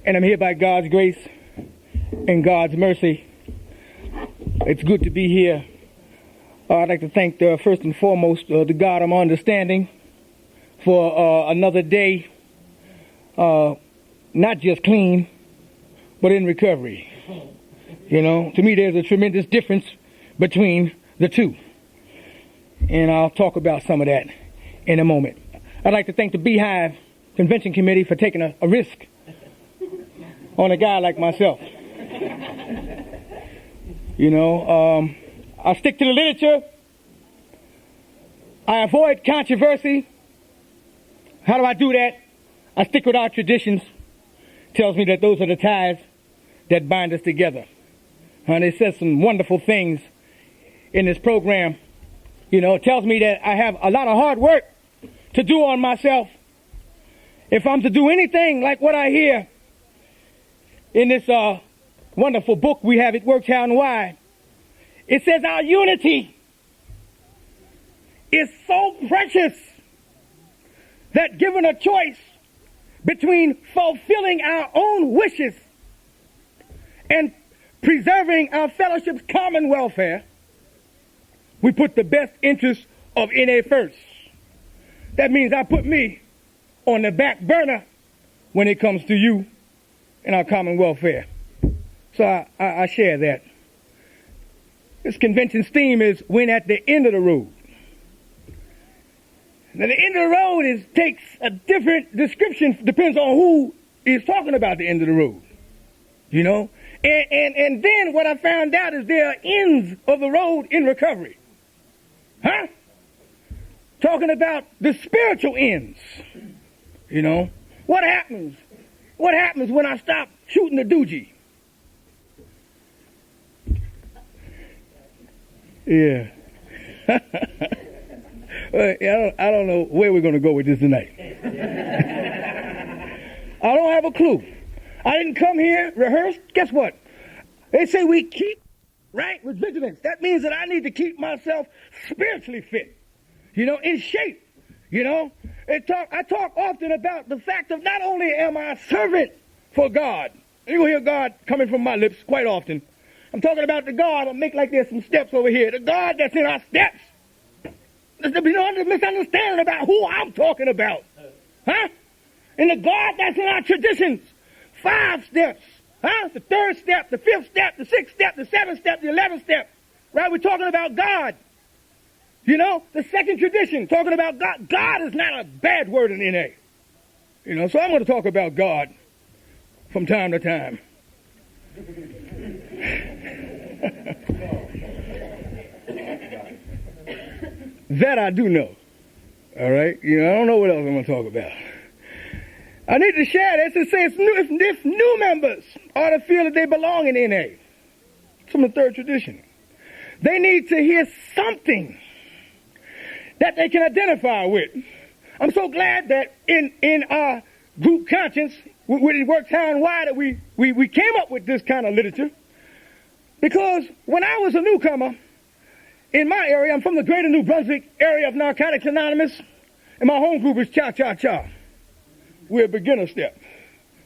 And I'm here by God's grace and God's mercy. It's good to be here. I'd like to thank first and foremost the God of understanding for another day, not just clean, but in recovery. You know, to me there's a tremendous difference between the two. And I'll talk about some of that in a moment. I'd like to thank the Bee-Hive Convention Committee for taking a risk on a guy like myself. You know, I stick to the literature. I avoid controversy. How do I do that? I stick with our traditions. Tells me that those are the ties that bind us together. And it says some wonderful things in this program. You know, it tells me that I have a lot of hard work to do on myself. If I'm to do anything like what I hear in this wonderful book we have, It Works How and Why, it says our unity is so precious that given a choice between fulfilling our own wishes and preserving our fellowship's common welfare, we put the best interests of NA first. That means I put me on the back burner when it comes to you and our common welfare. So I share that. This convention's theme is when at the end of the road. Now the end of the road takes a different description, depends on who is talking about the end of the road. You know? And then what I found out is there are ends of the road in recovery. Huh? Talking about the spiritual ends. You know? What happens? What happens when I stop shooting the doogie? Yeah. Well, I don't know where we're going to go with this tonight. I don't have a clue. I didn't come here rehearsed. Guess what? They say we keep right with vigilance. That means that I need to keep myself spiritually fit, you know, in shape. You know, I talk often about the fact of not only am I a servant for God. You will hear God coming from my lips quite often. I'm talking about the God. I'll make like there's some steps over here. The God that's in our steps. There's no misunderstanding about who I'm talking about. Huh? And the God that's in our traditions. 5 steps. Huh? The 3rd step, the 5th step, the 6th step, the 7th step, the 11th step. Right? We're talking about God. You know, the 2nd tradition, talking about God. God is not a bad word in NA. You know, so I'm going to talk about God from time to time. That I do know. All right? You know, I don't know what else I'm going to talk about. I need to share this. It says if new members ought to feel that they belong in NA, it's from the 3rd tradition, they need to hear something that they can identify with. I'm so glad that in our group conscience, when it works how and why, that we came up with this kind of literature. Because when I was a newcomer in my area, I'm from the greater New Brunswick area of Narcotics Anonymous, and my home group is Cha-Cha-Cha. We're a beginner step.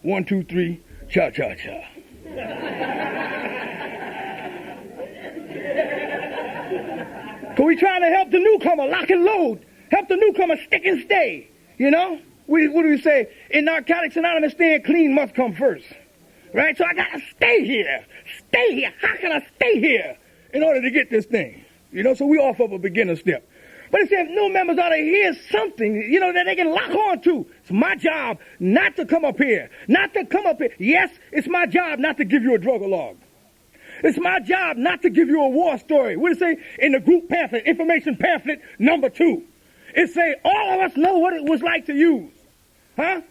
1, 2, 3, Cha-Cha-Cha. So we're trying to help the newcomer lock and load, help the newcomer stick and stay. You know, what do we say? In Narcotics Anonymous, staying clean must come first. Right? So I got to stay here. Stay here. How can I stay here in order to get this thing? You know, so we offer up a beginner step. But it says new members ought to hear something, you know, that they can lock on to. It's my job not to come up here. Not to come up here. Yes, it's my job not to give you a drug log. It's my job not to give you a war story. What does it say in the group pamphlet, information pamphlet number 2? It say all of us know what it was like to use. Huh?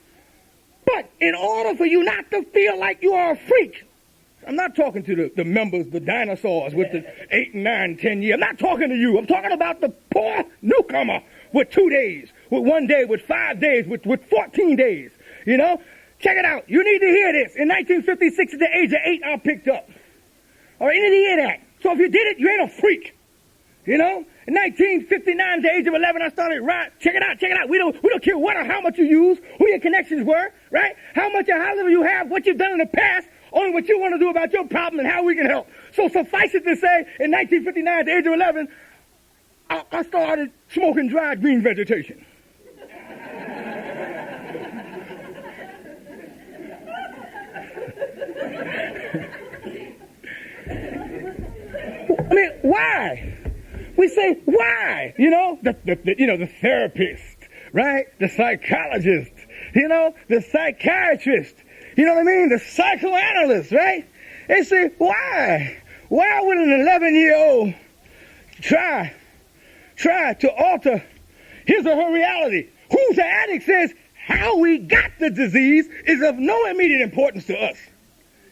But in order for you not to feel like you are a freak, I'm not talking to the members, the dinosaurs with the 8, 9, 10 years. I'm not talking to you. I'm talking about the poor newcomer with 2 days, with 1 day, with 5 days, with 14 days. You know? Check it out. You need to hear this. In 1956, at the age of 8, I picked up. All right, you need to hear that. So if you did it, you ain't a freak. You know? In 1959, at the age of 11, I started right. Check it out. We don't care what or how much you use, who your connections were, right? How much or how little you have, what you've done in the past, only what you want to do about your problem and how we can help. So suffice it to say, in 1959, at the age of 11, I started smoking dried green vegetation. I mean, why? We say, why? The therapist, right? The psychologist, the psychiatrist, the psychoanalyst, right? They say, why? Why would an 11-year-old try to alter his or her reality? Who's the addict says how we got the disease is of no immediate importance to us.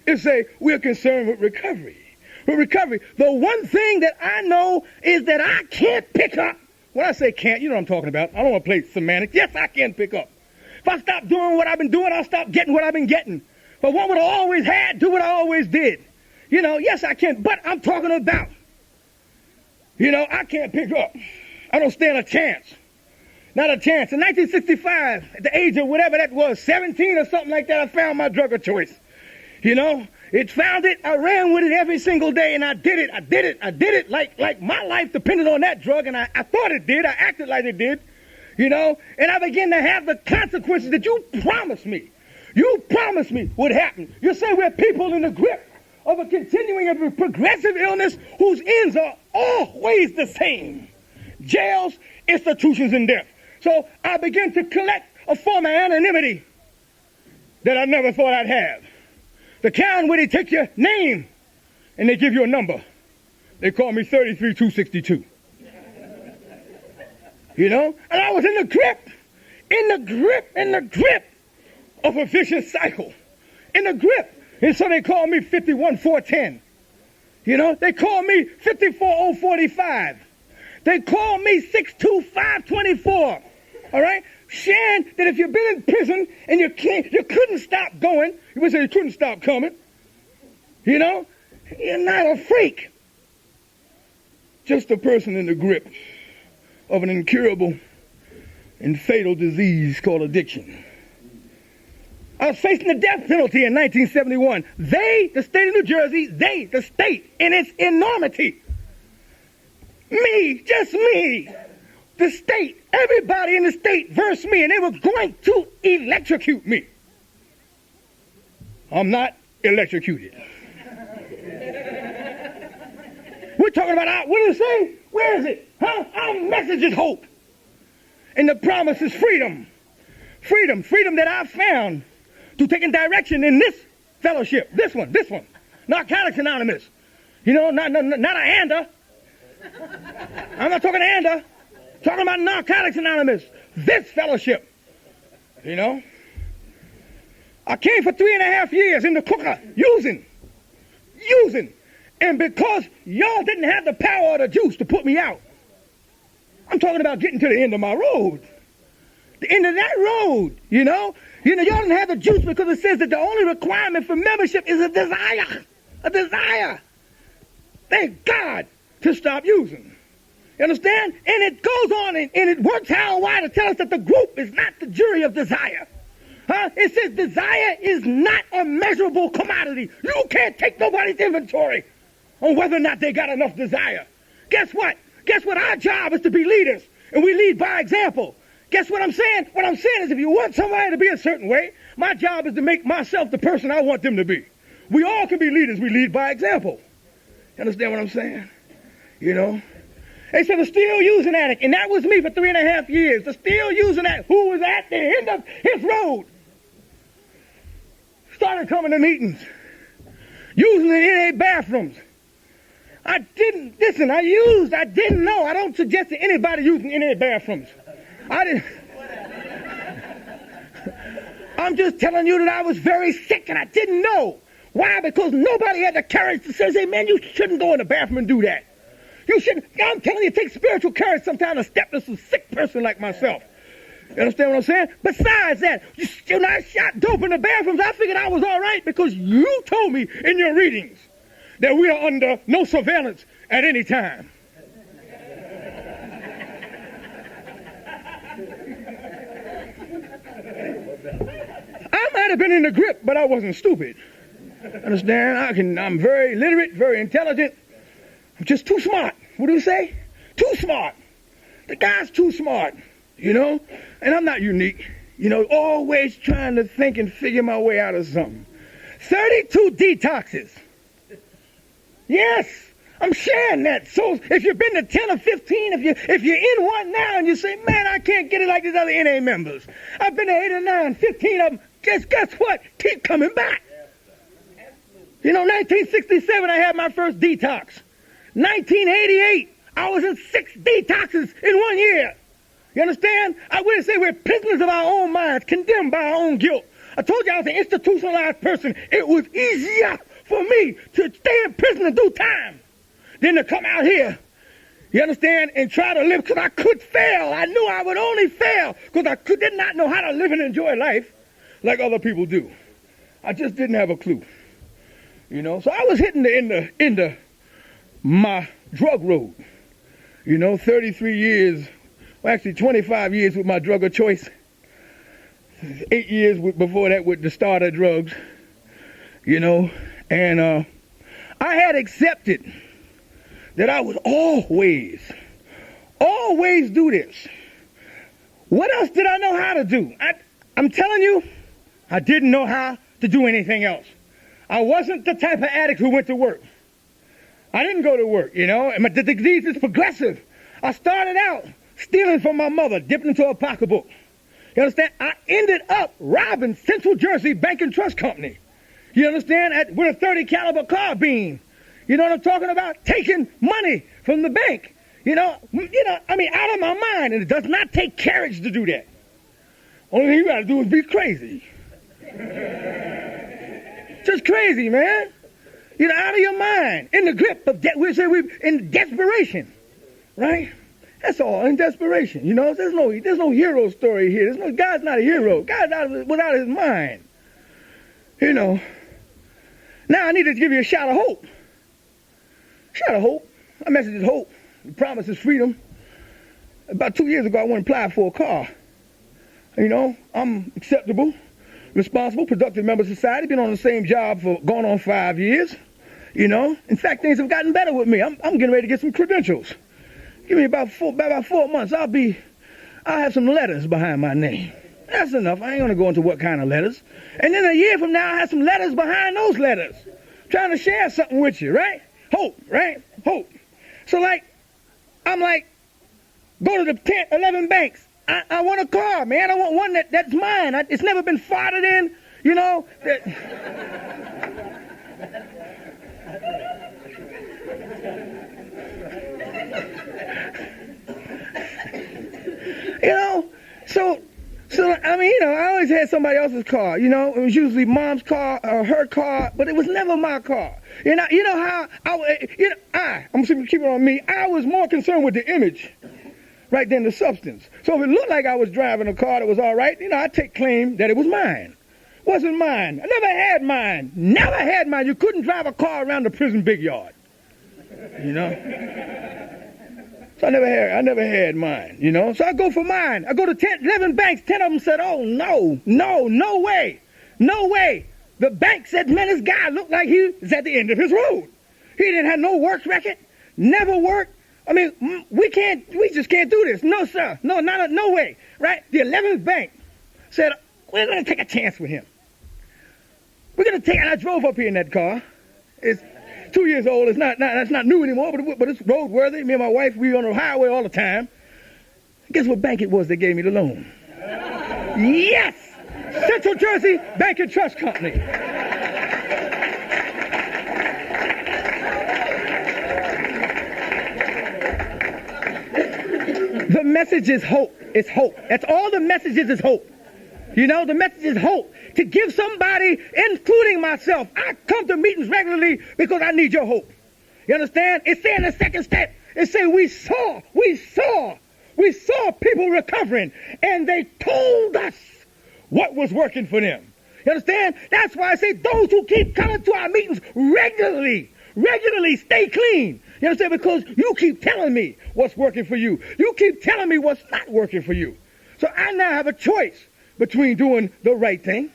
It's say we're concerned with recovery. The one thing that I know is that I can't pick up. When I say can't, you know what I'm talking about. I don't want to play semantics. Yes, I can pick up. If I stop doing what I've been doing, I'll stop getting what I've been getting. If I want what I always had, do what I always did. Yes, I can. But I'm talking about, I can't pick up. I don't stand a chance. Not a chance. In 1965, at the age of whatever that was, 17 or something like that, I found my drug of choice. It found it. I ran with it every single day, and I did it like my life depended on that drug, and I thought it did. I acted like it did, and I began to have the consequences that you promised me would happen. You say we're people in the grip of a continuing of a progressive illness whose ends are always the same. Jails, institutions, and death. So I began to collect a form of anonymity that I never thought I'd have. The kind where they take your name and they give you a number. They call me 33262. And I was in the grip of a vicious cycle. In the grip. And so they call me 51410. They call me 54045. They call me 62524. All right? Sharing that if you've been in prison and you couldn't stop going, you would say you couldn't stop coming. You're not a freak. Just a person in the grip of an incurable and fatal disease called addiction. I was facing the death penalty in 1971. They, the state of New Jersey, the state, in its enormity. Me, just me. The state, everybody in the state versed me, and they were going to electrocute me. I'm not electrocuted. We're talking about, what does it say? Where is it? Huh? Our message is hope. And the promise is freedom. Freedom that I found through taking direction in this fellowship. This one. Narcotics Anonymous. Not a ANDA. I'm not talking ANDA. Talking about Narcotics Anonymous. This fellowship. I came for 3.5 years in the cooker, using. And because y'all didn't have the power or the juice to put me out, I'm talking about getting to the end of my road. The end of that road, y'all didn't have the juice because it says that the only requirement for membership is a desire. Thank God to stop using. You understand? And it goes on and it works how and why to tell us that the group is not the jury of desire. It says desire is not a measurable commodity. You can't take nobody's inventory on whether or not they got enough desire. Guess what? Our job is to be leaders, and we lead by example. Guess what I'm saying? What I'm saying is if you want somebody to be a certain way, my job is to make myself the person I want them to be. We all can be leaders. We lead by example. You understand what I'm saying? They said the still using addict, and that was me for 3.5 years. The still using addict who was at the end of his road. Started coming to meetings, using the NA bathrooms. I didn't know. I don't suggest that anybody using NA bathrooms. I'm just telling you that I was very sick and I didn't know. Why? Because nobody had the courage to say, man, you shouldn't go in the bathroom and do that. You shouldn't. I'm telling you, it takes spiritual courage sometimes to step to some sick person like myself. You understand what I'm saying? Besides that, when I shot dope in the bathrooms, I figured I was all right because you told me in your readings that we are under no surveillance at any time. have been in the grip, but I wasn't stupid. Understand? I'm very literate, very intelligent. I'm just too smart. What do you say? Too smart. The guy's too smart, And I'm not unique. Always trying to think and figure my way out of something. 32 detoxes. Yes, I'm sharing that. So if you've been to 10 or 15, if you're in one now and you say, man, I can't get it like these other NA members. I've been to 8 or 9, 15 of them. Guess what? Keep coming back. 1967, I had my first detox. 1988, I was in 6 detoxes in 1 year. You understand? I wouldn't say we're prisoners of our own minds, condemned by our own guilt. I told you I was an institutionalized person. It was easier for me to stay in prison and do time than to come out here, you understand, and try to live, because I could fail. I knew I would only fail because I did not know how to live and enjoy life like other people do. I just didn't have a clue, So I was hitting the end of my drug road, 33 years, well, actually 25 years with my drug of choice, 8 years before that with the starter drugs, and I had accepted that I would always do this. What else did I know how to do? I'm telling you, I didn't know how to do anything else. I wasn't the type of addict who went to work. I didn't go to work, and the disease is progressive. I started out stealing from my mother, dipping into a pocketbook. You understand? I ended up robbing Central Jersey Bank and Trust Company. You understand? With a 30 caliber carbine. You know what I'm talking about? Taking money from the bank. Out of my mind. And it does not take courage to do that. Only thing you got to do is be crazy. Just crazy, man. Out of your mind. In the grip of in desperation. Right? That's all, in desperation. There's no hero story here. God's not a hero. God's without his mind. Now I need to give you a shout of hope. Shout of hope. My message is hope. The promise is freedom. About 2 years ago, I went and applied for a car. I'm acceptable, responsible, productive member of society. Been on the same job for going on 5 years. In fact, things have gotten better with me. I'm getting ready to get some credentials. Give me about 4 months. I'll have some letters behind my name. That's enough. I ain't gonna go into what kind of letters. And then a year from now, I have some letters behind those letters. Trying to share something with you, right? Hope, right? Hope. So I'm like, go to the 10, 11 banks. I want a car, man. I want one that's mine. It's never been farted in, I always had somebody else's car, It was usually mom's car or her car, but it was never my car. I'm going to keep it on me. I was more concerned with the image, right, than the substance. So if it looked like I was driving a car that was all right, I'd take claim that it was mine. Wasn't mine. I never had mine. Never had mine. You couldn't drive a car around the prison big yard, So I never had mine, So I go for mine. I go to 11 banks. 10 of them said, oh, no way. The bank said, man, this guy looked like he was at the end of his road. He didn't have no work record, never worked. We just can't do this. No, sir. No way. Right? The 11th bank said, we're going to take a chance with him. And I drove up here in that car. It's 2 years old. That's not new anymore, but it's roadworthy. Me and my wife, we on the highway all the time. Guess what bank it was that gave me the loan? Yes! Central Jersey Bank and Trust Company. The message is hope. It's hope. That's all the message is hope. The message is hope. To give somebody, including myself, I come to meetings regularly because I need your hope. You understand? It's saying the second step. It say we saw people recovering, and they told us what was working for them. You understand? That's why I say those who keep coming to our meetings regularly stay clean. You understand? Because you keep telling me what's working for you. You keep telling me what's not working for you. So I now have a choice between doing the right thing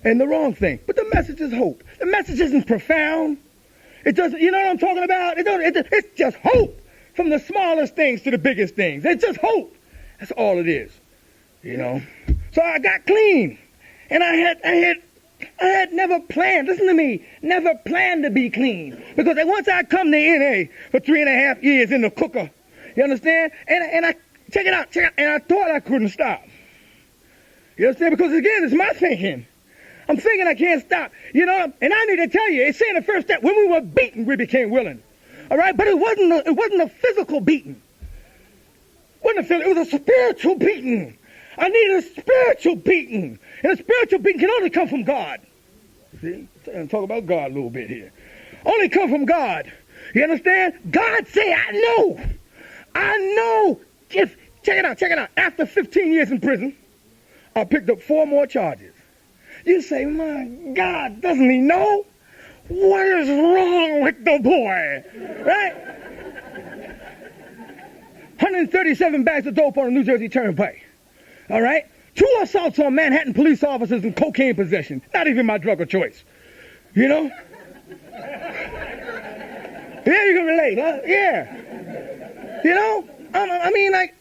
and the wrong thing. But the message is hope. The message isn't profound. It doesn't, you know what I'm talking about? It's just hope, from the smallest things to the biggest things. It's just hope. That's all it is, you know. So I got clean, and I had never planned, listen to me, never planned to be clean. Because once I come to NA for 3.5 years in the cooker, you understand? And I, check it out, and I thought I couldn't stop. You understand? Because again, it's my thinking. I'm thinking I can't stop, you know, and I need to tell you, it's saying the first step, when we were beaten, we became willing. All right? But it wasn't a physical beating. It was a spiritual beating. I needed a spiritual beating. And a spiritual beating can only come from God. See? I'm talking about God a little bit here. Only come from God. You understand? God say, I know. Check it out. After 15 years in prison, I picked up 4 more charges. You say, my God, doesn't he know? What is wrong with the boy? Right? 137 bags of dope on the New Jersey Turnpike. All right? 2 assaults on Manhattan police officers and cocaine possession. Not even my drug of choice. You know? Yeah, you can relate, huh? Yeah. You know? I mean, like,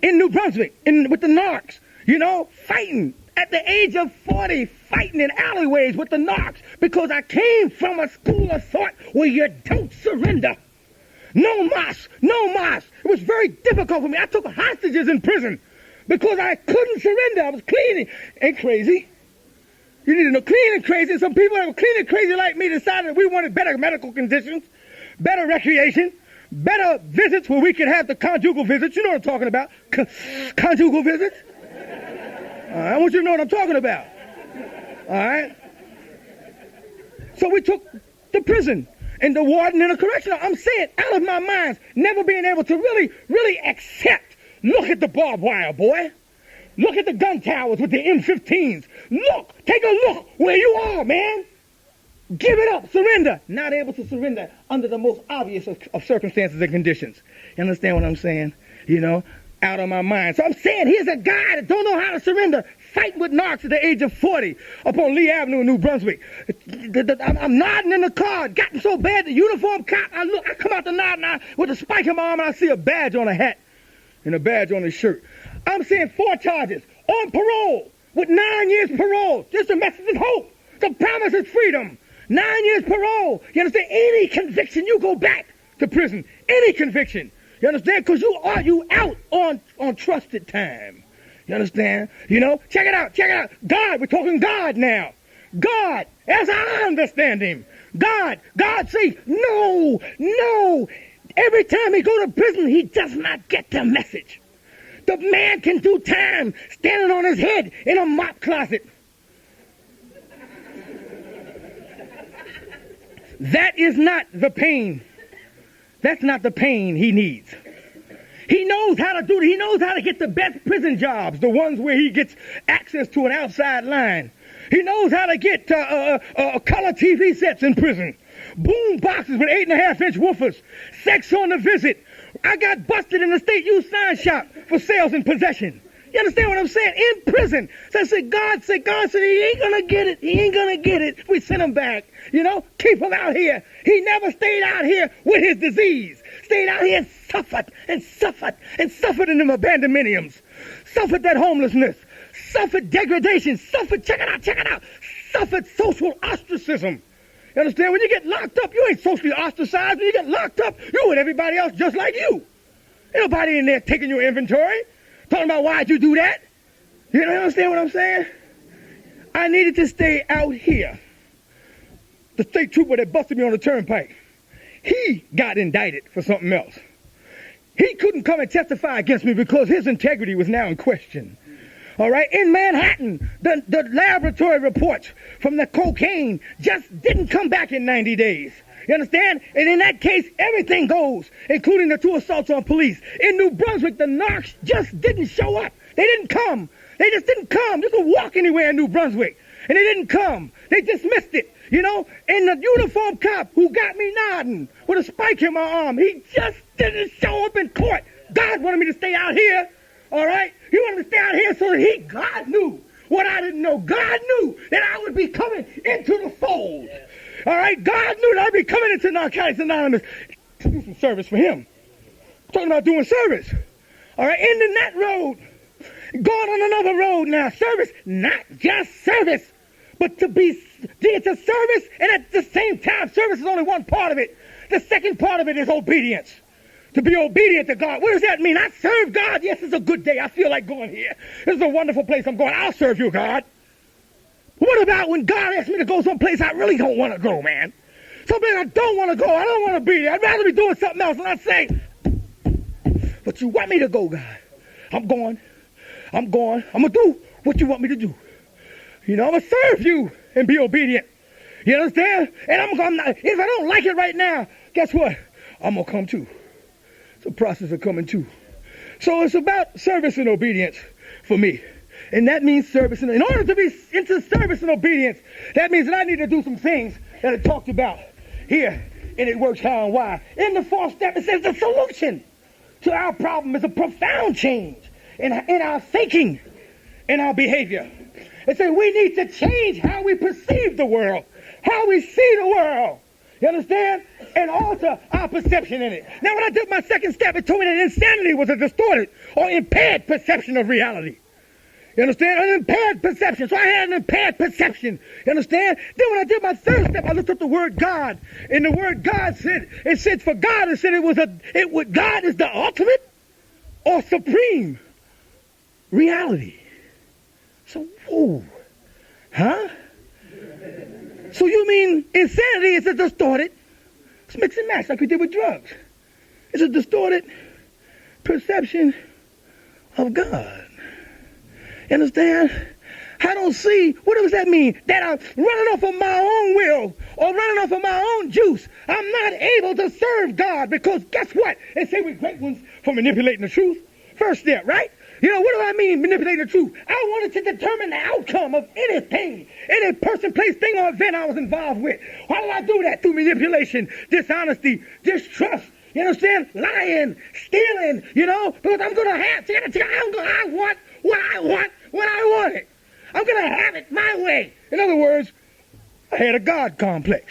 in New Brunswick, with the narcs, you know, fighting. At the age of 40, fighting in alleyways with the narcs because I came from a school of thought where you don't surrender. No mas. It was very difficult for me. I took hostages in prison because I couldn't surrender. I was clean and crazy. You need to know clean and crazy. Some people that were clean and crazy like me decided we wanted better medical conditions, better recreation, better visits where we could have the conjugal visits. You know what I'm talking about. Conjugal visits. I want you to know what I'm talking about. All right? So we took the prison and the warden and the correctional. I'm saying, out of my mind, never being able to really accept. Look at the barbed wire, boy. Look at the gun towers with the M15s. Look, take a look where you are, man. Give it up, surrender. Not able to surrender under the most obvious of circumstances and conditions. You understand what I'm saying? You know? Out of my mind. So I'm saying, here's a guy that don't know how to surrender, fighting with narcs at the age of 40 up on Lee Avenue in New Brunswick. I'm nodding in the car, gotten so bad, the uniform cop, I come out the nod with a spike in my arm and I see a badge on a hat and a badge on his shirt. I'm saying 4 charges, on parole, with 9 years parole. Just a message of hope. The promise is freedom. 9 years parole. You understand? Any conviction, you go back to prison. Any conviction. You understand? Because you out on trusted time. You understand? You know? Check it out. God, we're talking God now. God, as I understand him. God says, no. Every time he go to prison, he does not get the message. The man can do time standing on his head in a mop closet. That is not the pain. That's not the pain he needs. He knows how to do it. He knows how to get the best prison jobs, the ones where he gets access to an outside line. He knows how to get color TV sets in prison, boom boxes with 8.5-inch woofers, sex on the visit. I got busted in the state youth sign shop for sales and possession. You understand what I'm saying? In prison. So I said, God said, he ain't gonna get it. He ain't gonna get it. We sent him back. You know, keep him out here. He never stayed out here with his disease. Stayed out here and suffered in them abandonments. Suffered that homelessness. Suffered degradation. Suffered, check it out. Suffered social ostracism. You understand? When you get locked up, you ain't socially ostracized. When you get locked up, you with everybody else just like you. Ain't nobody in there taking your inventory. Talking about why'd you do that? You understand what I'm saying? I needed to stay out here. The state trooper that busted me on the turnpike, he got indicted for something else. He couldn't come and testify against me because his integrity was now in question. All right? In Manhattan, the laboratory reports from the cocaine just didn't come back in 90 days. You understand? And in that case, everything goes, including the 2 assaults on police. In New Brunswick, the narcs just didn't show up. They didn't come. They just didn't come. You could walk anywhere in New Brunswick. And they didn't come. They dismissed it. You know? And the uniform cop who got me nodding with a spike in my arm, he just didn't show up in court. God wanted me to stay out here. All right? He wanted me to stay out here so that God knew what I didn't know. God knew that I would be coming into the fold. All right? God knew that I'd be coming into Narcotics Anonymous to do some service for him. I'm talking about doing service. All right? Ending that road. Going on another road now. Service, not just service, but it's a service, and at the same time, service is only one part of it. The second part of it is obedience. To be obedient to God. What does that mean? I serve God. Yes, it's a good day. I feel like going here. This is a wonderful place I'm going. I'll serve you, God. What about when God asks me to go someplace I really don't want to go, man? Someplace I don't want to go. I don't want to be there. I'd rather be doing something else. And I say, but you want me to go, God. I'm going. I'm going to do what you want me to do. You know, I'm going to serve you and be obedient. You understand? And I'm not, if I don't like it right now, guess what? I'm going to come too. It's a process of coming too. So it's about service and obedience for me. And that means service. And in order to be into service and obedience, that means that I need to do some things that are talked about here. And it works how and why. In the fourth step, it says the solution to our problem is a profound change in our thinking, in our behavior. It says we need to change how we perceive the world, how we see the world. You understand? And alter our perception in it. Now, when I did my second step, it told me that insanity was a distorted or impaired perception of reality. You understand? An impaired perception. So I had an impaired perception. You understand? Then when I did my third step, I looked up the word God. And the word God said for God, it said God is the ultimate or supreme reality. So, whoa. Huh? So you mean insanity is a distorted, it's mix and match like we did with drugs. It's a distorted perception of God. You understand? I don't see, what does that mean? That I'm running off of my own will or running off of my own juice. I'm not able to serve God because guess what? They say we're great ones for manipulating the truth. First step, right? You know, what do I mean, manipulating the truth? I wanted to determine the outcome of anything, any person, place, thing, or event I was involved with. Why did I do that? Through manipulation, dishonesty, distrust, you understand? Lying, stealing, you know, because I'm going to have, I want what I want when I want it. I'm going to have it my way. In other words, I had a God complex.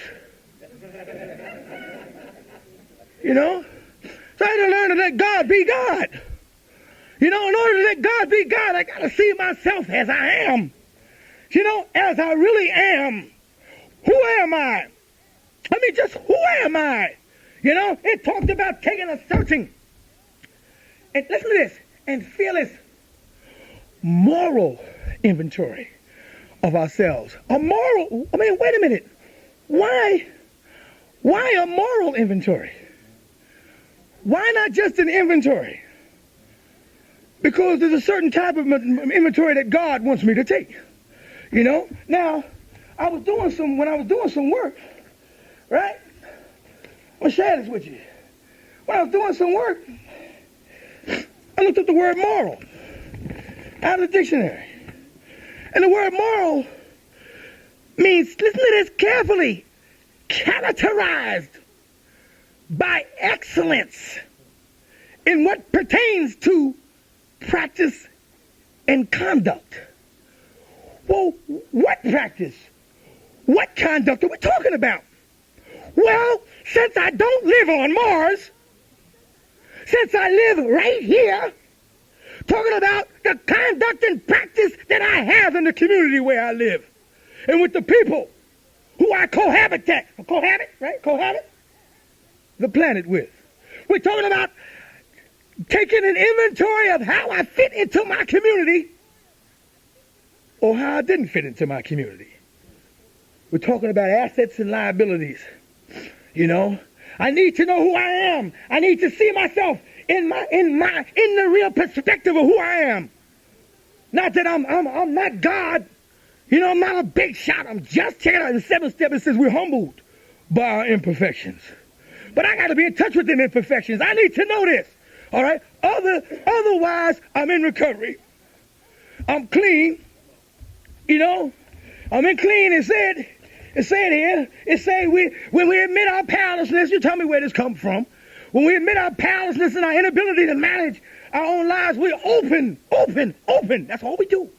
You know? So I had to learn to let God be God. You know, in order to let God be God, I got to see myself as I am. You know, as I really am. Who am I? I mean, just who am I? You know, it talked about taking a searching, and listen to this, and fearless moral inventory of ourselves. Wait a minute. Why a moral inventory? Why not just an inventory? Because there's a certain type of inventory that God wants me to take. You know? Now, when I was doing some work, right? I'll share this with you. When I was doing some work, I looked up the word moral out of the dictionary. And the word moral means, listen to this carefully, characterized by excellence in what pertains to practice and conduct. Well, what practice? What conduct are we talking about? Well, since I don't live on Mars, since I live right here, talking about the conduct and practice that I have in the community where I live and with the people who I cohabit the planet with. We're talking about taking an inventory of how I fit into my community or how I didn't fit into my community. We're talking about assets and liabilities. You know, I need to know who I am. I need to see myself in the real perspective of who I am. Not that I'm not God. You know, I'm not a big shot. I'm just, check it out, in the seventh step it says we're humbled by our imperfections. But I got to be in touch with them imperfections. I need to know this. All right? Otherwise, I'm in recovery. I'm clean. You know, I'm in clean. It said here, when we admit our powerlessness, you tell me where this comes from. When we admit our powerlessness and our inability to manage our own lives, we're open. That's all we do.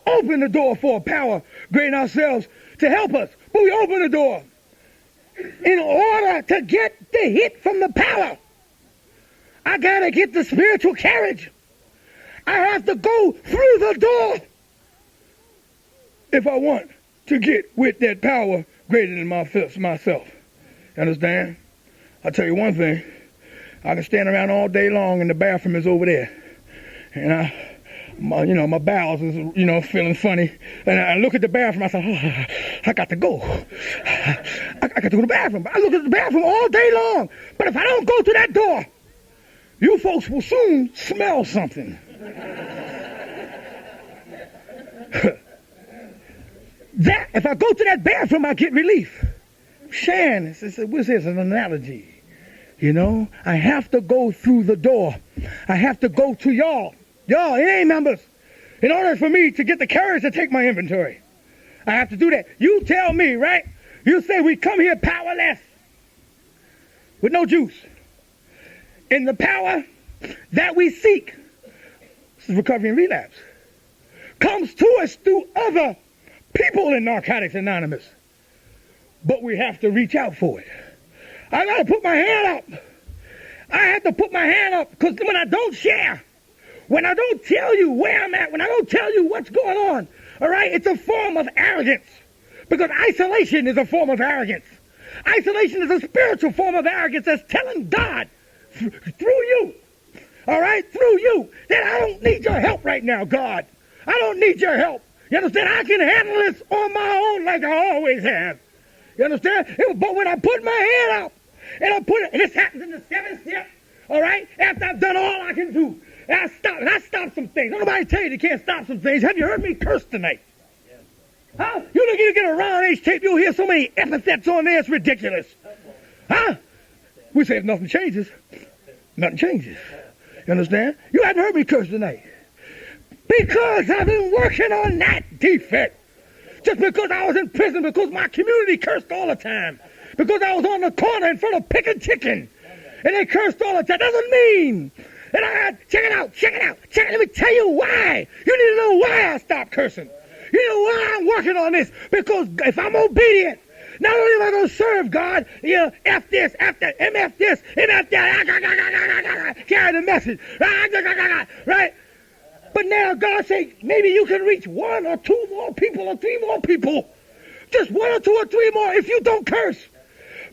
open the door for a power greater than ourselves to help us. But we open the door in order to get the hit from the power. I got to get the spiritual carriage. I have to go through the door if I want to get with that power greater than myself. You understand? I'll tell you one thing. I can stand around all day long and the bathroom is over there. And my bowels is, feeling funny. And I look at the bathroom, I say, I got to go. I got to go to the bathroom. I look at the bathroom all day long. But if I don't go to that door, you folks will soon smell something. That, if I go to that bathroom, I get relief. Shan, what's this, an analogy? I have to go through the door. I have to go to y'all. Y'all, it ain't members. In order for me to get the courage to take my inventory, I have to do that. You tell me, right? You say we come here powerless, with no juice. And the power that we seek, this is recovery and relapse, comes to us through other people in Narcotics Anonymous. But we have to reach out for it. I got to put my hand up. I have to put my hand up because when I don't share, when I don't tell you where I'm at, when I don't tell you what's going on, all right, it's a form of arrogance. Because isolation is a form of arrogance. Isolation is a spiritual form of arrogance that's telling God through you, all right, through you, that I don't need your help right now, God. I don't need your help. You understand? I can handle this on my own like I always have. You understand? But when I put my hand up, and this happens in the 7th step, all right, after I've done all I can do, and I stop some things. Don't nobody tell you they can't stop some things. Have you heard me curse tonight? Huh? You get a round H tape, you'll hear so many epithets on there, it's ridiculous. Huh? We say if nothing changes, nothing changes. You understand? You haven't heard me curse tonight. Because I've been working on that defect. Just because I was in prison, because my community cursed all the time. Because I was on the corner in front of Pickin' Chicken. And they cursed all the time. Doesn't mean that I had, check it out. Let me tell you why. You need to know why I stopped cursing. You know why I'm working on this? Because if I'm obedient, not only am I going to serve God, F this, F that, MF this, MF that, carry the message, right? But now God say, maybe you can reach 1 or 2 more people or 3 more people. Just 1 or 2 or 3 more if you don't curse.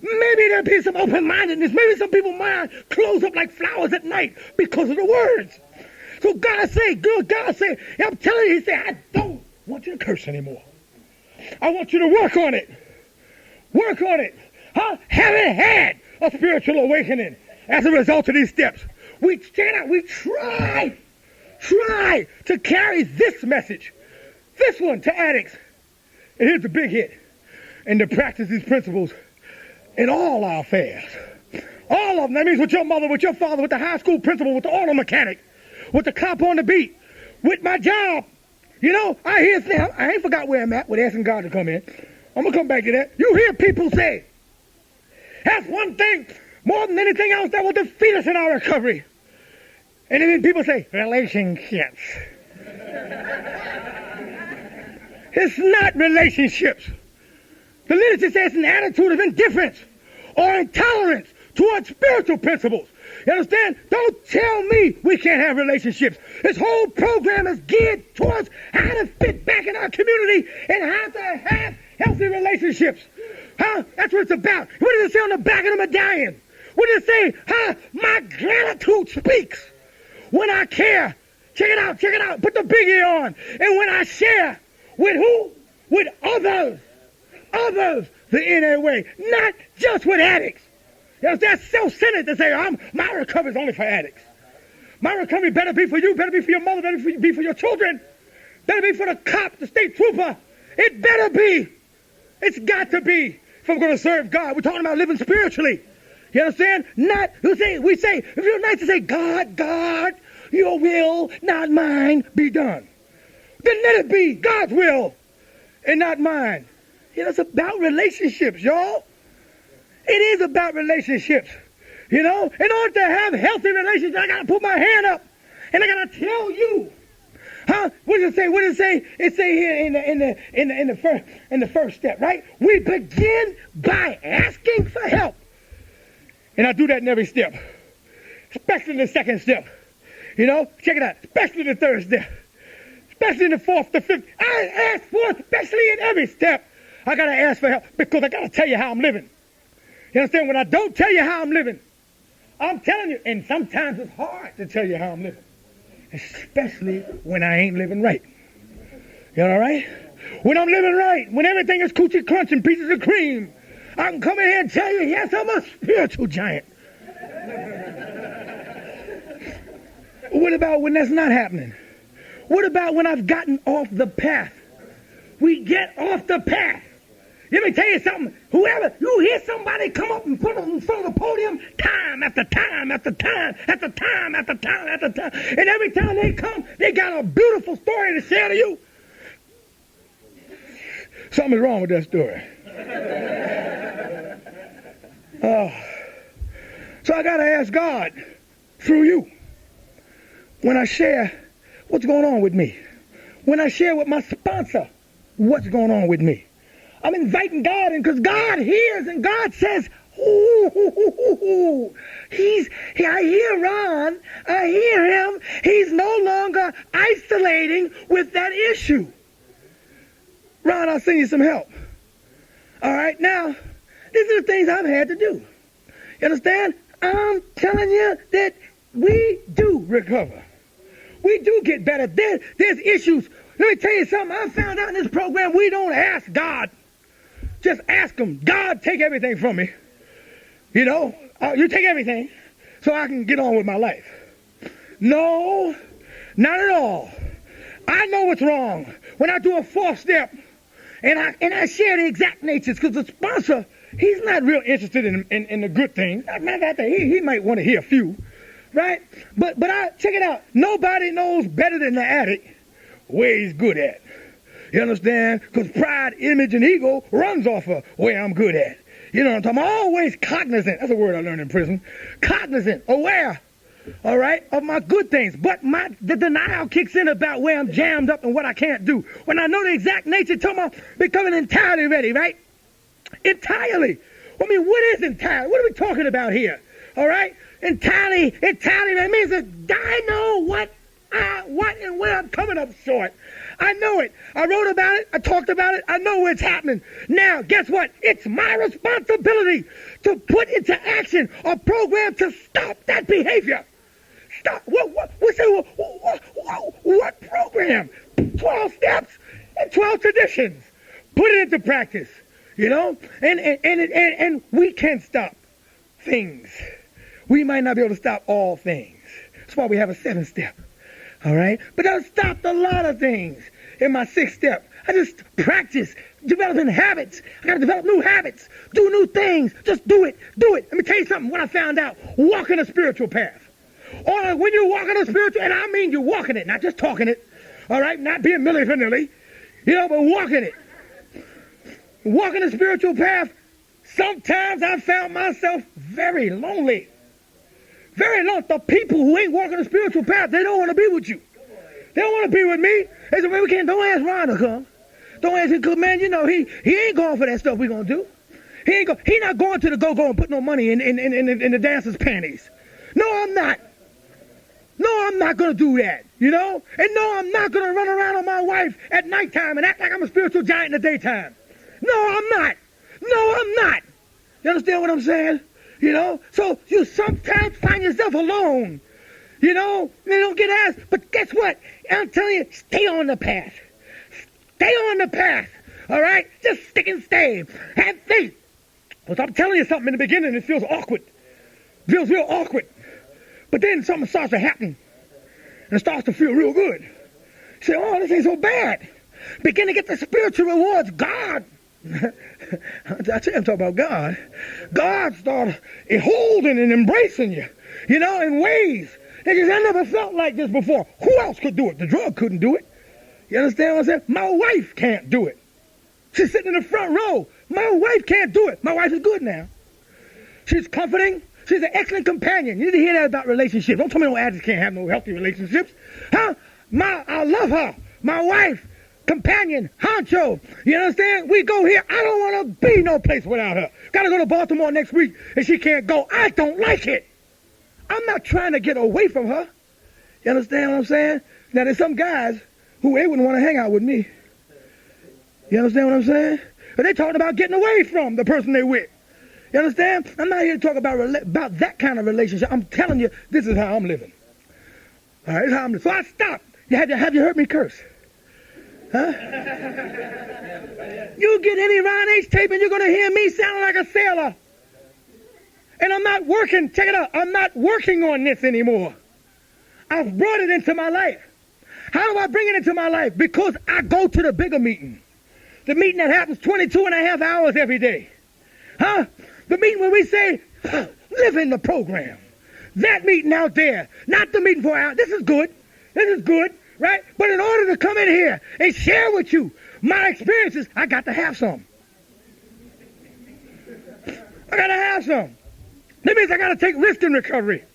Maybe there'll be some open-mindedness. Maybe some people's mind close up like flowers at night because of the words. So God say, I'm telling you, he said, I don't want you to curse anymore. I want you to work on it. Work on it. Huh? Haven't had a spiritual awakening as a result of these steps. We try to carry this message, this one, to addicts. And here's the big hit. And to practice these principles in all our affairs. All of them. That means with your mother, with your father, with the high school principal, with the auto mechanic, with the cop on the beat, with my job. I hear things. I ain't forgot where I'm at with asking God to come in. I'm going to come back to that. You hear people say, that's one thing more than anything else that will defeat us in our recovery. And then people say, relationships. It's not relationships. The literature says it's an attitude of indifference or intolerance towards spiritual principles. You understand? Don't tell me we can't have relationships. This whole program is geared towards how to fit back in our community and how to have healthy relationships. Huh? That's what it's about. What does it say on the back of the medallion? What does it say? Huh? My gratitude speaks. When I care, check it out, put the biggie on. And when I share, with who? With others, the NA way, not just with addicts. That's self-centered to say, my recovery is only for addicts. My recovery better be for you, better be for your mother, better be for your children, better be for the cop, the state trooper. It better be. It's got to be if I'm going to serve God. We're talking about living spiritually. You understand? We say, if you're nice to say, God, your will, not mine, be done. Then let it be God's will and not mine. It's about relationships, y'all. It is about relationships. In order to have healthy relationships, I got to put my hand up and I got to tell you, Huh? What does it say? What does it say? It say here in the first step, right? We begin by asking for help. And I do that in every step. Especially in the second step. You know, check it out. Especially in the third step. Especially in the fourth, the fifth. I ask for, especially in every step. I gotta ask for help because I gotta tell you how I'm living. You understand? When I don't tell you how I'm living, I'm telling you, and sometimes it's hard to tell you how I'm living. Especially when I ain't living right. You all right? When I'm living right, when everything is coochie crunch and pieces of cream, I can come in here and tell you, yes, I'm a spiritual giant. What about when that's not happening? What about when I've gotten off the path? We get off the path. Let me tell you something. Whoever, you hear somebody come up and put them in front of the podium time after time after time after time after time after time. And every time they come, they got a beautiful story to share to you. Something is wrong with that story. So I got to ask God through you. When I share what's going on with me. When I share with my sponsor what's going on with me. I'm inviting God in because God hears and God says, ooh, I hear Ron, I hear him. He's no longer isolating with that issue. Ron, I'll send you some help. All right, now, these are the things I've had to do. You understand? I'm telling you that we do recover. We do get better. There's issues. Let me tell you something. I found out in this program, we don't ask God. Just ask him, God, take everything from me. You know, you take everything so I can get on with my life. No, not at all. I know what's wrong. When I do a fourth step and I share the exact natures, because the sponsor, he's not real interested in the good things. Matter of fact, he might want to hear a few, right? But check it out. Nobody knows better than the addict where he's good at. You understand? Because pride, image, and ego runs off of where I'm good at. You know what I'm talking about? I'm always cognizant. That's a word I learned in prison. Cognizant, aware, all right, of my good things. But the denial kicks in about where I'm jammed up and what I can't do. When I know the exact nature, talking about becoming entirely ready, right? Entirely. I mean, what is entirely? What are we talking about here? All right? Entirely, that means that I know what and where I'm coming up short. I know it. I wrote about it. I talked about it. I know where it's happening. Now, guess what? It's my responsibility to put into action a program to stop that behavior. Stop. What program? 12 steps and 12 traditions. Put it into practice. You know? And we can stop things. We might not be able to stop all things. That's why we have a 7-step. All right? But I've stopped a lot of things in my 6th step. I just practice developing habits. I got to develop new habits, do new things. Just do it. Let me tell you something. What I found out, walking a spiritual path. Or when you're walking a spiritual, and I mean you're walking it, not just talking it. All right? Not being milli-vanilli. You know, but walking it. Walking a spiritual path, sometimes I found myself very lonely. Very long. The people who ain't walking a spiritual path, they don't want to be with you. They don't want to be with me. They say, man, we can't, don't ask Ron to come. Don't ask him, because, man, you know, he ain't going for that stuff we going to do. He not going to the go-go and put no money in the dancer's panties. No, I'm not. No, I'm not going to do that, you know? And no, I'm not going to run around on my wife at nighttime and act like I'm a spiritual giant in the daytime. No, I'm not. No, I'm not. You understand what I'm saying? You know, so you sometimes find yourself alone. You know, they don't get asked. But guess what? I'm telling you, stay on the path. Stay on the path. All right? Just stick and stay. Have faith. Because I'm telling you something in the beginning, it feels awkward. It feels real awkward. But then something starts to happen. And it starts to feel real good. You say, oh, this ain't so bad. Begin to get the spiritual rewards. God. I tell you, I'm talking about God. God started holding and embracing you, you know, in ways that I never felt like this before. Who else could do it? The drug couldn't do it. You understand what I'm saying? My wife can't do it. She's sitting in the front row. My wife can't do it. My wife is good now. She's comforting. She's an excellent companion. You need to hear that about relationships. Don't tell me no addicts can't have no healthy relationships. Huh? I love her. My wife, companion, honcho. You understand? We go here. I don't want to be no place without her. Got to go to Baltimore next week and she can't go. I don't like it. I'm not trying to get away from her. You understand what I'm saying? Now, there's some guys who they wouldn't want to hang out with me. You understand what I'm saying? But they talking about getting away from the person they with. You understand? I'm not here to talk about that kind of relationship. I'm telling you, this is how I'm living. All right, this is how I'm living. So I stopped. Have you heard me curse? Huh? You get any Ron H tape and you're going to hear me sounding like a sailor. And I'm not working, check it out, I'm not working on this anymore. I've brought it into my life. How do I bring it into my life? Because I go to the bigger meeting. The meeting that happens 22 and a half hours every day. Huh? The meeting where we say, live in the program. That meeting out there, not the meeting for an hour. This is good. This is good, right? But in order to come in here and share with you my experiences, I got to have some. I got to have some. That means I got to take risk in recovery.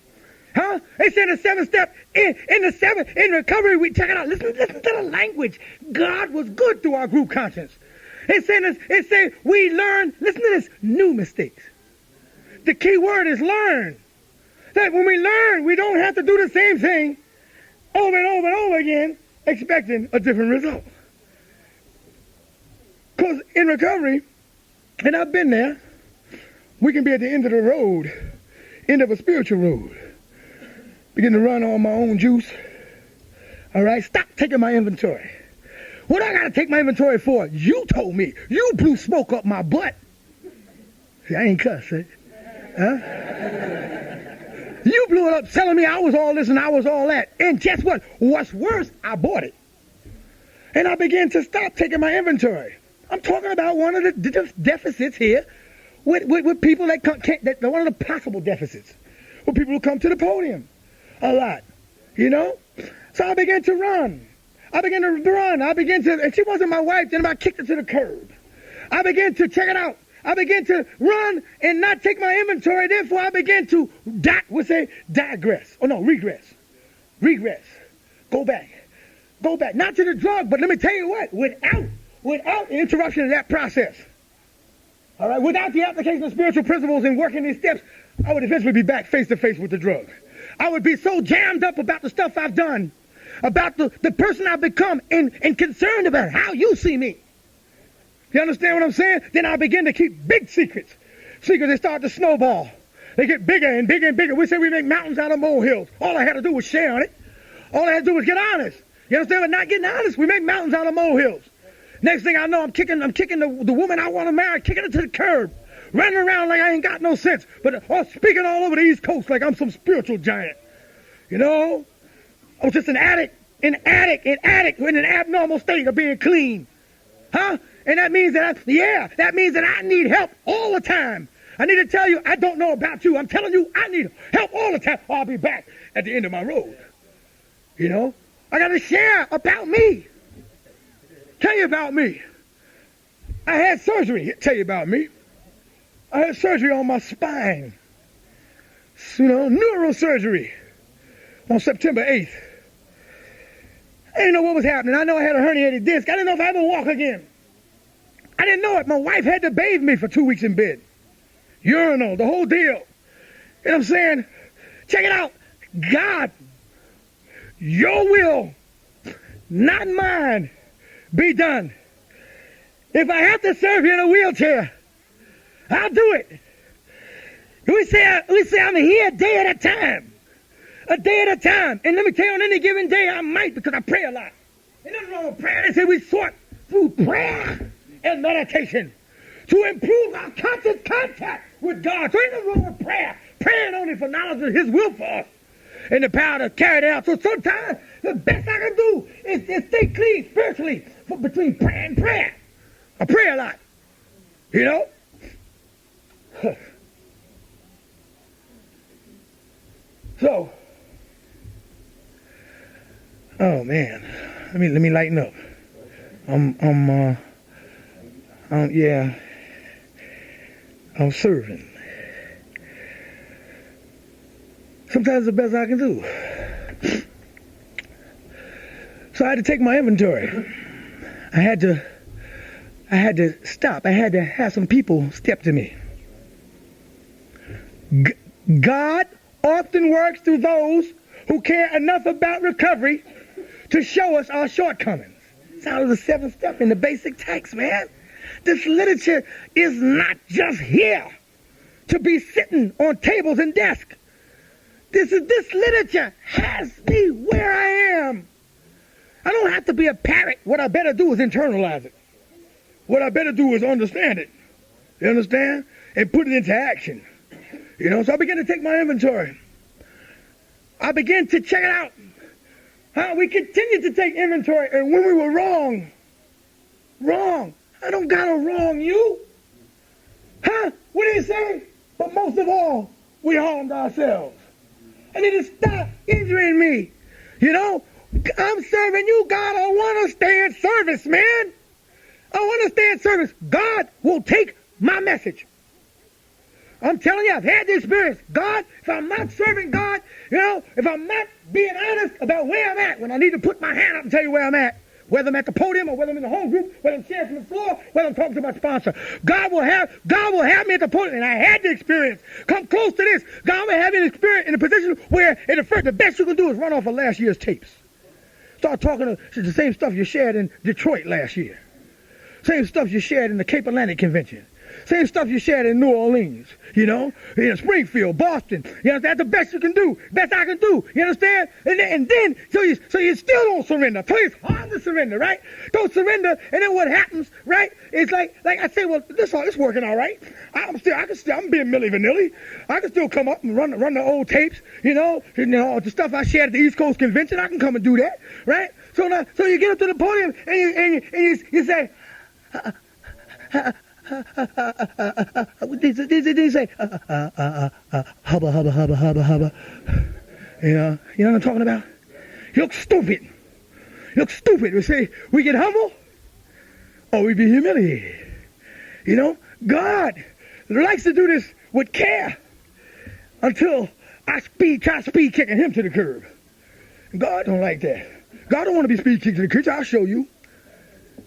Huh? They say the 7 step in recovery. We check it out. Listen to the language. God was good through our group conscience. It say we learn. Listen to this. New mistakes. The key word is learn. That when we learn, we don't have to do the same thing over and over and over again, expecting a different result. Because in recovery, and I've been there, we can be at the end of the road, end of a spiritual road. Begin to run on my own juice. All right, stop taking my inventory. What I got to take my inventory for? You told me. You blew smoke up my butt. See, I ain't cuss, eh? Huh? You blew it up telling me I was all this and I was all that. And guess what? What's worse, I bought it. And I began to stop taking my inventory. I'm talking about one of the deficits here with people that can't, one of the possible deficits. With people who come to the podium a lot, you know? So I began to run. And she wasn't my wife, then I kicked her to the curb. I began to, check it out, I began to run and not take my inventory. Therefore, I began to regress. Go back. Not to the drug, but let me tell you what, without the interruption of that process, all right, without the application of spiritual principles and working these steps, I would eventually be back face to face with the drug. I would be so jammed up about the stuff I've done, about the person I've become, and concerned about how you see me. You understand what I'm saying? Then I begin to keep big secrets. Secrets that start to snowball. They get bigger and bigger and bigger. We say we make mountains out of molehills. All I had to do was share on it. All I had to do was get honest. You understand? But not getting honest, we make mountains out of molehills. Next thing I know, I'm kicking the woman I want to marry, kicking her to the curb, running around like I ain't got no sense, but speaking all over the East Coast like I'm some spiritual giant. You know? I was just an addict in an abnormal state of being clean. Huh? And that means that I need help all the time. I need to tell you, I don't know about you. I'm telling you, I need help all the time. I'll be back at the end of my road. You know? I got to share about me. Tell you about me. I had surgery. Tell you about me. I had surgery on my spine. You know, neurosurgery on September 8th. I didn't know what was happening. I know I had a herniated disc. I didn't know if I ever walk again. I didn't know it. My wife had to bathe me for 2 weeks in bed. Urinal, the whole deal. You know what I'm saying? Check it out. God, your will, not mine, be done. If I have to serve you in a wheelchair, I'll do it. We say I'm here a day at a time. A day at a time. And let me tell you, on any given day, I might, because I pray a lot. Ain't nothing wrong with prayer. They say we sort through prayer and meditation to improve our conscious contact with God. So ain't nothing wrong with prayer. Praying only for knowledge of His will for us and the power to carry it out. So sometimes the best I can do is stay clean spiritually between prayer and prayer. I pray a lot. You know? So, oh man, let me lighten up. I'm serving. Sometimes the best I can do. So I had to take my inventory. I had to stop. I had to have some people step to me. God often works through those who care enough about recovery to show us our shortcomings. It's out of the 7th step in the basic text, man. This literature is not just here to be sitting on tables and desks. This literature has me where I am. I don't have to be a parrot. What I better do is internalize it. What I better do is understand it. You understand? And put it into action. You know, so I began to take my inventory. I began to check it out. We continued to take inventory, and when we were wrong, I don't gotta wrong you. What did he say? But most of all, we harmed ourselves. I need to stop injuring me. You know, I'm serving you, God. I want to stay in service, man. I want to stay in service. God will take my message. I'm telling you, I've had the experience. God, if I'm not serving God, you know, if I'm not being honest about where I'm at, when I need to put my hand up and tell you where I'm at, whether I'm at the podium or whether I'm in the home group, whether I'm sharing from the floor, whether I'm talking to my sponsor, God will have me at the podium. And I had the experience. Come close to this. God will have me in a position where, the best you can do is run off of last year's tapes. Start talking to the same stuff you shared in Detroit last year. Same stuff you shared in the Cape Atlantic Convention. Same stuff you shared in New Orleans, you know, in Springfield, Boston. You know, that's the best you can do, best I can do. You understand? And then, so you still don't surrender. So it's hard to surrender, right? Don't surrender, and then what happens, right? It's like I say, well, this working all right. I'm being Milli Vanilli. I can still come up and run the old tapes, you know, the stuff I shared at the East Coast Convention. I can come and do that, right? So you get up to the podium and you say. They say, hubba, hubba, hubba, hubba, hubba. You know what I'm talking about? You look stupid. You look stupid. We say, we get humble or we be humiliated. You know, God likes to do this with care until I try speed kicking him to the curb. God don't like that. God don't want to be speed kicked to the curb. I'll show you.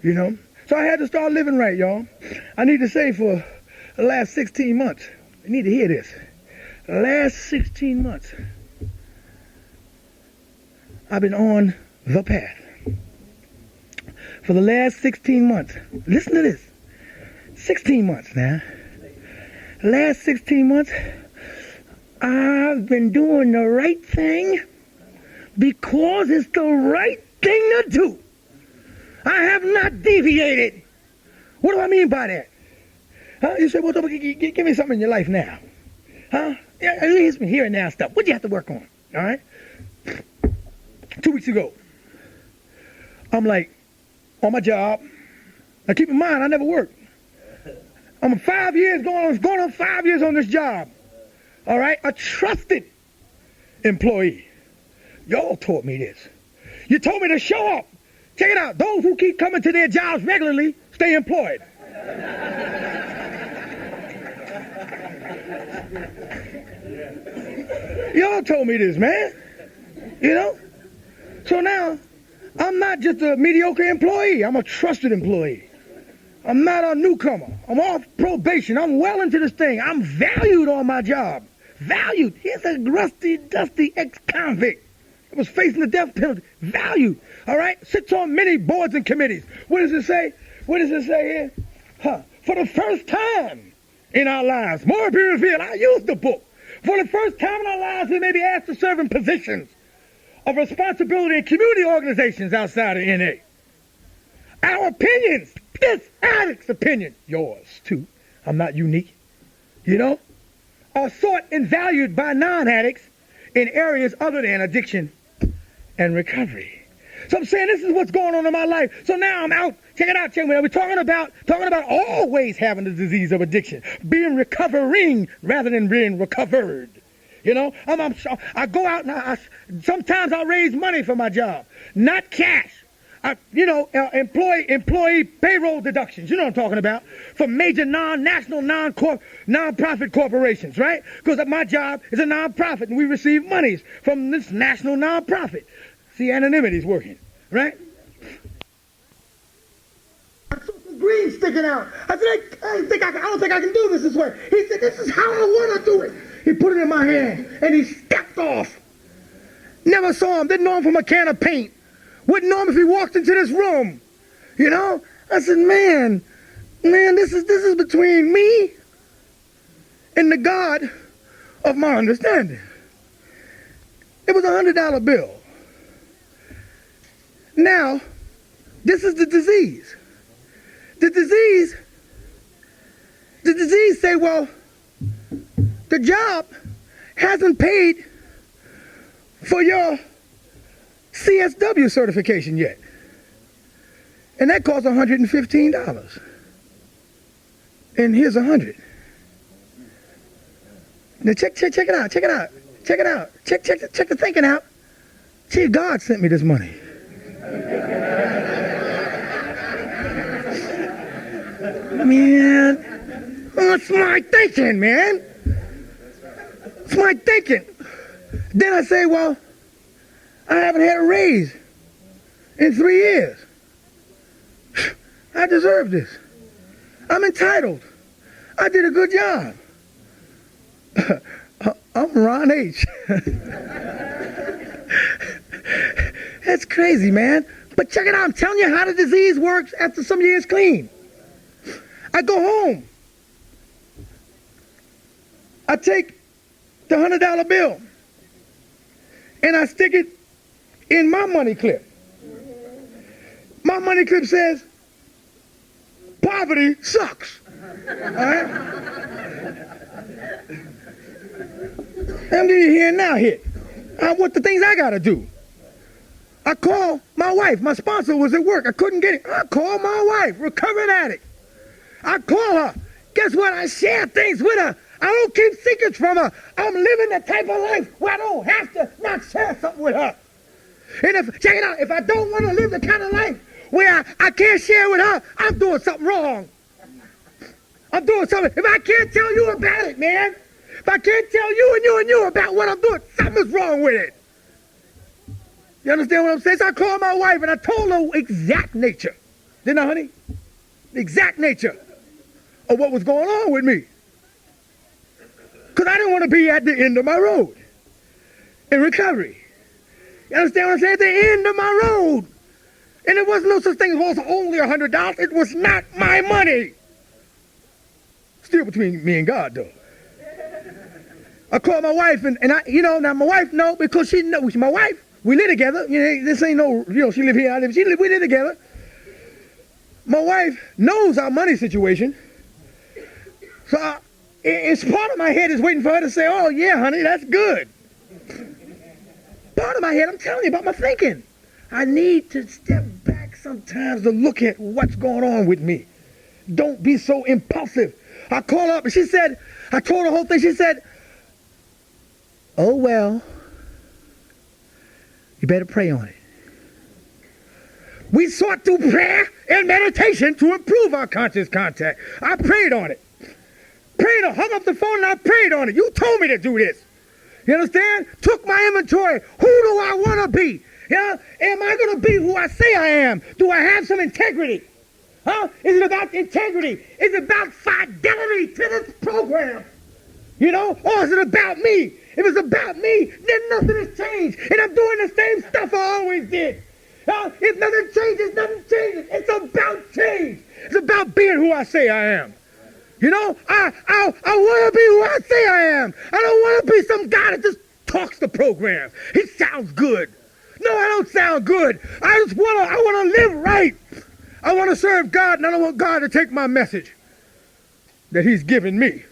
You know. So I had to start living right, y'all. I need to say for the last 16 months, you need to hear this. The last 16 months, I've been on the path. For the last 16 months, listen to this. 16 months now. The last 16 months, I've been doing the right thing because it's the right thing to do. I have not deviated. What do I mean by that? You say, well, give me something in your life now. Yeah, here's me here and now stuff. What do you have to work on? All right? 2 weeks ago, I'm like, on my job. Now keep in mind, I never worked. I'm 5 years, going on 5 years on this job. All right? A trusted employee. Y'all taught me this. You told me to show up. Check it out. Those who keep coming to their jobs regularly stay employed. Y'all told me this, man. You know? So now, I'm not just a mediocre employee. I'm a trusted employee. I'm not a newcomer. I'm off probation. I'm well into this thing. I'm valued on my job. Valued. Here's a rusty, dusty ex-convict. I was facing the death penalty. Valued. All right? Sits on many boards and committees. What does it say? What does it say here? For the first time in our lives, more be revealed. I used the book. For the first time in our lives, we may be asked to serve in positions of responsibility in community organizations outside of NA. Our opinions, this addict's opinion, yours too, I'm not unique, you know, are sought and valued by non-addicts in areas other than addiction and recovery. So I'm saying this is what's going on in my life. So now I'm out. Check it out. We're talking about always having the disease of addiction, being recovering rather than being recovered. You know, I go out and sometimes I'll raise money for my job, not cash. Employee payroll deductions. You know what I'm talking about, from major national non-profit corporations, right? Because my job is a non-profit and we receive monies from this national non-profit. See, anonymity is working. right? I saw some green sticking out. I said, I don't think I can do this way. He said, this is how I want to do it. He put it in my hand, and he stepped off. Never saw him, didn't know him from a can of paint. Wouldn't know him if he walked into this room. You know? I said, man, this is between me and the God of my understanding. It was a $100 bill. Now, this is the disease. The disease say, well, the job hasn't paid for your CSW certification yet. And that costs $115. And here's $100. Now check it out. Check the thinking out. See, God sent me this money. Man, that's my thinking, man. It's my thinking. Then I say, well, I haven't had a raise in 3 years. I deserve this. I'm entitled. I did a good job. I'm Ron H. That's crazy, man. But check it out. I'm telling you how the disease works after some years clean. I go home. I take the $100 bill and I stick it in my money clip. My money clip says, poverty sucks. All right? I'm getting here and now hit. What the things I got to do. I call my wife. My sponsor was at work. I couldn't get it. I call my wife, recovering addict. I call her. Guess what? I share things with her. I don't keep secrets from her. I'm living the type of life where I don't have to not share something with her. And check it out, if I don't want to live the kind of life where I can't share with her, I'm doing something wrong. I'm doing something. If I can't tell you about it, man, if I can't tell you and you about what I'm doing, something's wrong with it. You understand what I'm saying? So I called my wife and I told her exact nature. Didn't I, honey? The exact nature of what was going on with me. Because I didn't want to be at the end of my road in recovery. You understand what I'm saying? At the end of my road. And there was no such thing as only $100. It was not my money. Still between me and God, though. I called my wife, and I, now my wife know because she knows. My wife, we live together. This ain't no, she live here, I live. We live together. My wife knows our money situation. So it's part of my head is waiting for her to say, oh, yeah, honey, that's good. Part of my head, I'm telling you about my thinking. I need to step back sometimes to look at what's going on with me. Don't be so impulsive. I called her up and she said, I told her the whole thing. She said, oh, well, you better pray on it. We sought through prayer and meditation to improve our conscious contact. I prayed on it. Hung up the phone and I prayed on it. You told me to do this. You understand? Took my inventory. Who do I want to be? Am I going to be who I say I am? Do I have some integrity? Is it about integrity? Is it about fidelity to this program? Or is it about me? If it's about me, then nothing has changed. And I'm doing the same stuff I always did. If nothing changes, nothing changes. It's about change. It's about being who I say I am. I want to be who I say I am. I don't want to be some guy that just talks the program. He sounds good. No, I don't sound good. I want to live right. I want to serve God, and I don't want God to take my message that he's given me.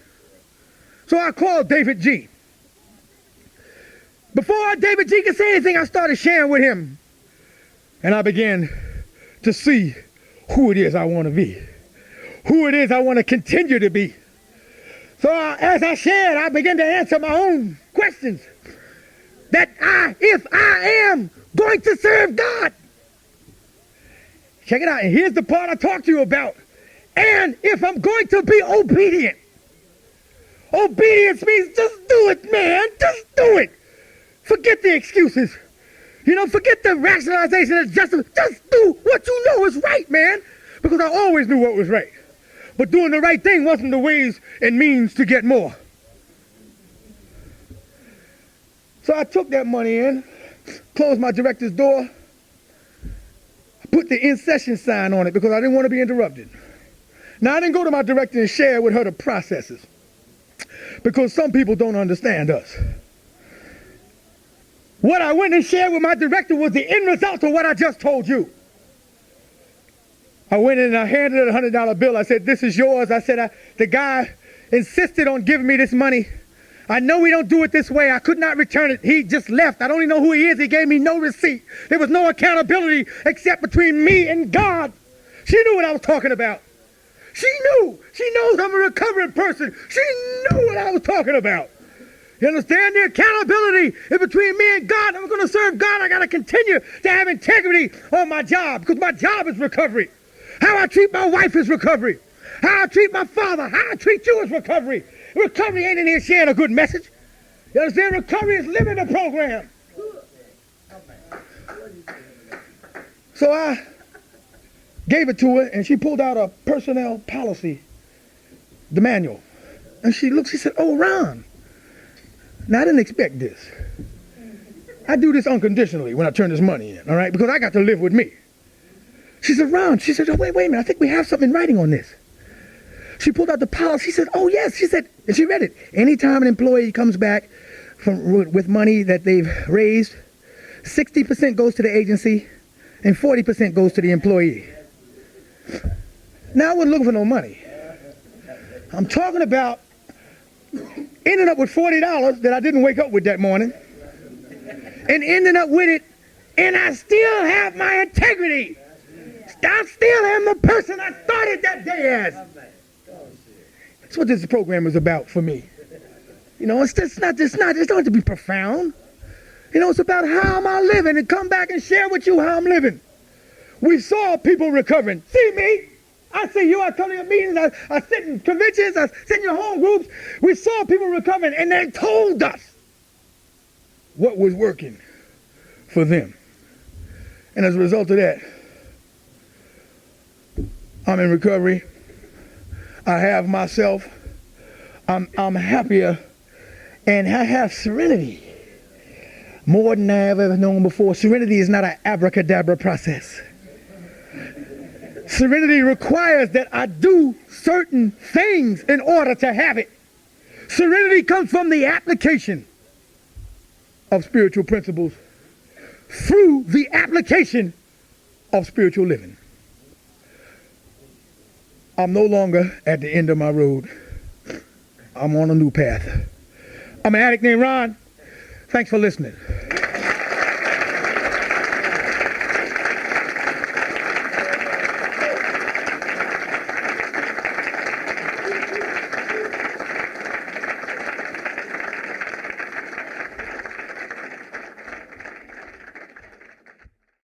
So I called David G. Before David G could say anything, I started sharing with him. And I began to see who it is I want to be. Who it is I want to continue to be. So as I shared, I began to answer my own questions. That if I am going to serve God. Check it out. And here's the part I talked to you about. And if I'm going to be obedient. Obedience means just do it, man. Just do it. Forget the excuses. You know, forget the rationalization and justice. Just do what you know is right, man. Because I always knew what was right. But doing the right thing wasn't the ways and means to get more. So I took that money in, closed my director's door, put the in session sign on it because I didn't want to be interrupted. Now, I didn't go to my director and share with her the processes because some people don't understand us. What I went and shared with my director was the end result of what I just told you. I went in and I handed her a $100 bill. I said, this is yours. I said, the guy insisted on giving me this money. I know we don't do it this way. I could not return it. He just left. I don't even know who he is. He gave me no receipt. There was no accountability except between me and God. She knew what I was talking about. She knew. She knows I'm a recovering person. She knew what I was talking about. You understand? The accountability is between me and God. I'm going to serve God. I got to continue to have integrity on my job because my job is recovery. How I treat my wife is recovery. How I treat my father, how I treat you is recovery. Recovery ain't in here sharing a good message. You understand? Recovery is living the program. So I gave it to her, and she pulled out a personnel policy, the manual. And she looked, she said, oh, Ron. Now, I didn't expect this. I do this unconditionally when I turn this money in, all right? Because I got to live with me. She said, Ron, she said, oh, wait a minute. I think we have something in writing on this. She pulled out the policy. She said, oh, yes. She said, and she read it. Anytime an employee comes back with money that they've raised, 60% goes to the agency and 40% goes to the employee. Now, I wasn't looking for no money. I'm talking about ending up with $40 that I didn't wake up with that morning and ending up with it, and I still have my integrity. I still am the person I started that day as. That's what this program is about for me. You know, it's not to be profound. You know, it's about how am I living and come back and share with you how I'm living. We saw people recovering. See me? I see you. I come to your meetings. I sit in conventions. I sit in your home groups. We saw people recovering, and they told us what was working for them. And as a result of that, I'm in recovery. I have myself. I'm happier, and I have serenity more than I have ever known before. Serenity is not an abracadabra process. Serenity requires that I do certain things in order to have it. Serenity comes from the application of spiritual principles through the application of spiritual living. I'm no longer at the end of my road. I'm on a new path. I'm an addict named Ron. Thanks for listening.